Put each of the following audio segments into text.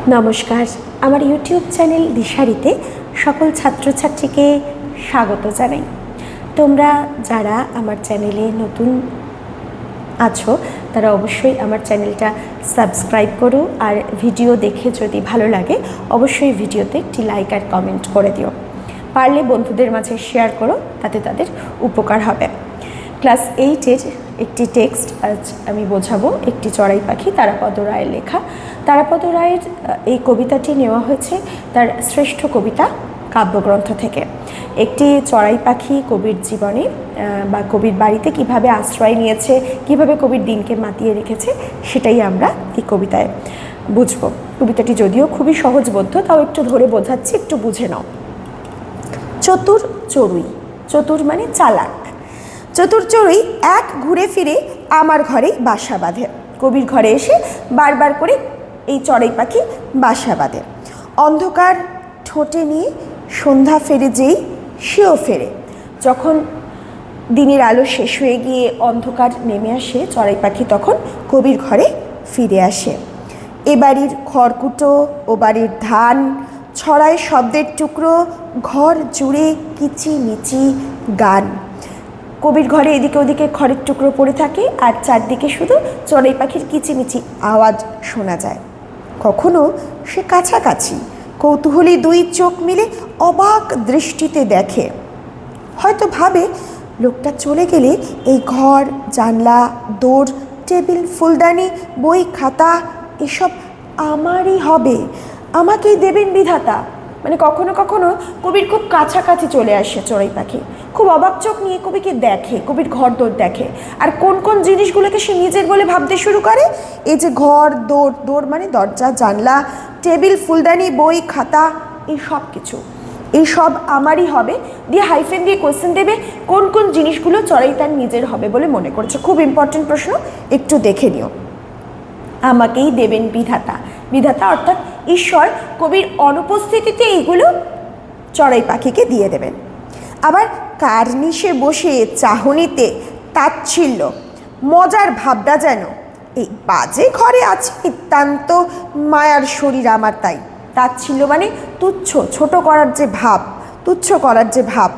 নমস্কার, আমার YouTube channel দিশারিতে সকল ছাত্রছাত্রীকে স্বাগত জানাই। তোমরা যারা আমার চ্যানেলে নতুন আছো তারা অবশ্যই আমার চ্যানেলটা সাবস্ক্রাইব করো, আর ভিডিও দেখে যদি ভালো লাগে অবশ্যই ভিডিওতে একটি লাইক আর কমেন্ট করে দিও। পারলে বন্ধুদের মাঝে শেয়ার করো, তাতে তাদের উপকার হবে। ক্লাস 8-এর একটি টেক্সট আজ আমি বোঝাবো, একটি চড়াই পাখি, তারাপদ রায়ের লেখা। তারাপদ রায়ের এই কবিতাটি নেওয়া হয়েছে তার শ্রেষ্ঠ কবিতা কাব্যগ্রন্থ থেকে। একটি চড়াই পাখি কবির জীবনে বা কবির বাড়িতে কিভাবে আশ্রয় নিয়েছে, কিভাবে কবির দিনকে মাতিয়ে রেখেছে, সেটাই আমরা এই কবিতায় বুঝবো। কবিতাটি যদিও খুবই সহজবোধ্য, তাও একটু ধরে বোঝাচ্ছি, একটু বুঝে নাও। চতুর চড়ুই, চতুর মানে চালাক। চতুর চড়ুই এক ঘুরে ফিরে আমার ঘরেই বাসা বাঁধে। কবির ঘরে এসে বারবার করে এই চড়াই পাখি বাসা বাঁধে। অন্ধকার ঠোঁটে নিয়ে সন্ধ্যা ফেরে যেই সেও ফেরে। যখন দিনের আলো শেষ হয়ে গিয়ে অন্ধকার নেমে আসে, চড়াই পাখি তখন কবির ঘরে ফিরে আসে। এ বাড়ির খড়কুটো, ও বাড়ির ধান ছড়ায় শব্দের টুকরো, ঘর জুড়ে কিচিমিচি গান। কবির ঘরে এদিকে ওদিকে খড়ের টুকরো পড়ে থাকে, আর চারদিকে শুধু চড়াই পাখির কিচিমিচি আওয়াজ শোনা যায়। কখনো সে কাছাকাছি, কৌতূহলী দুই চোখ মিলে অবাক দৃষ্টিতে দেখে। হয়তো ভাবে লোকটা চলে গেলে এই ঘর, জানলা, দৌড়, টেবিল, ফুলদানি, বই, খাতা এসব আমারই হবে, আমাকেই দেবেন বিধাতা। মানে কখনো কখনো কবির খুব কাছাকাছি চলে আসে চড়াই পাখি, খুব অবাক চোখ নিয়ে কবিকে দেখে, কবির ঘর দৌড় দেখে। আর কোন কোন জিনিসগুলোকে সে নিজের বলে ভাবতে শুরু করে? এই যে ঘর, দৌড়, দৌড় মানে দরজা, জানলা, টেবিল, ফুলদানি, বই, খাতা, এই সব কিছু, এই সব আমারই হবে দিয়ে হাইফেন দিয়ে কোয়েশ্চেন দেবে কোন কোন জিনিসগুলো চড়াই তার নিজের হবে বলে মনে করছে। খুব ইম্পর্টেন্ট প্রশ্ন, একটু দেখে নিও। আমাকেই দেবেন বিধাতা, বিধাতা অর্থাৎ ঈশ্বর কবির অনুপস্থিতিতে এইগুলো চড়াই পাখিকে দিয়ে দেবেন। আবার কার্নিশে বসে চাহনিতে তাচ্ছিল্য, মজার ভাবটা যেন এই বাজে ঘরে আছে নিতান্ত মায়ার শরীর আমার। তাই তাচ্ছিল্য মানে তুচ্ছ, ছোট করার যে ভাব, তুচ্ছ করার যে ভাব,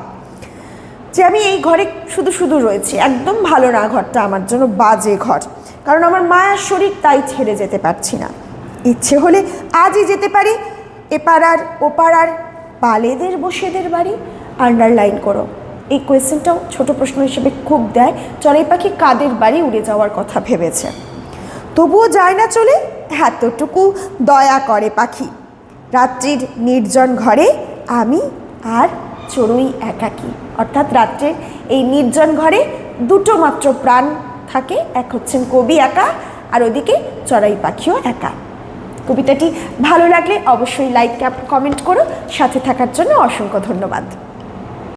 যে আমি এই ঘরে শুধু শুধু রয়েছি, একদম ভালো না ঘরটা আমার জন্য, বাজে ঘর, কারণ আমার মায়ার শরীর, তাই ছেড়ে যেতে পারছি না। ইচ্ছে হলে আজই যেতে পারি এ পাড়ার ও পাড়ার পালেদের বসেদের বাড়ি। আন্ডারলাইন করো, এই কোয়েশ্চেনটাও ছোট প্রশ্ন হিসেবে খুব দেয়। চড়াই পাখি কাদের বাড়ি উড়ে যাওয়ার কথা ভেবেছে, তবুও যায় না চলে, এতটুকু দয়া করে পাখি। রাত্রির নির্জন ঘরে আমি আর চড়ুই একাকী, অর্থাৎ রাত্রের এই নির্জন ঘরে দুটো মাত্র প্রাণ থাকে, এক হচ্ছেন কবি একা, আর ওদিকে চড়াই পাখিও একা। কবিতাটি ভালো লাগলে অবশ্যই লাইক কমেন্ট করো। সাথে থাকার জন্য অসংখ্য ধন্যবাদ।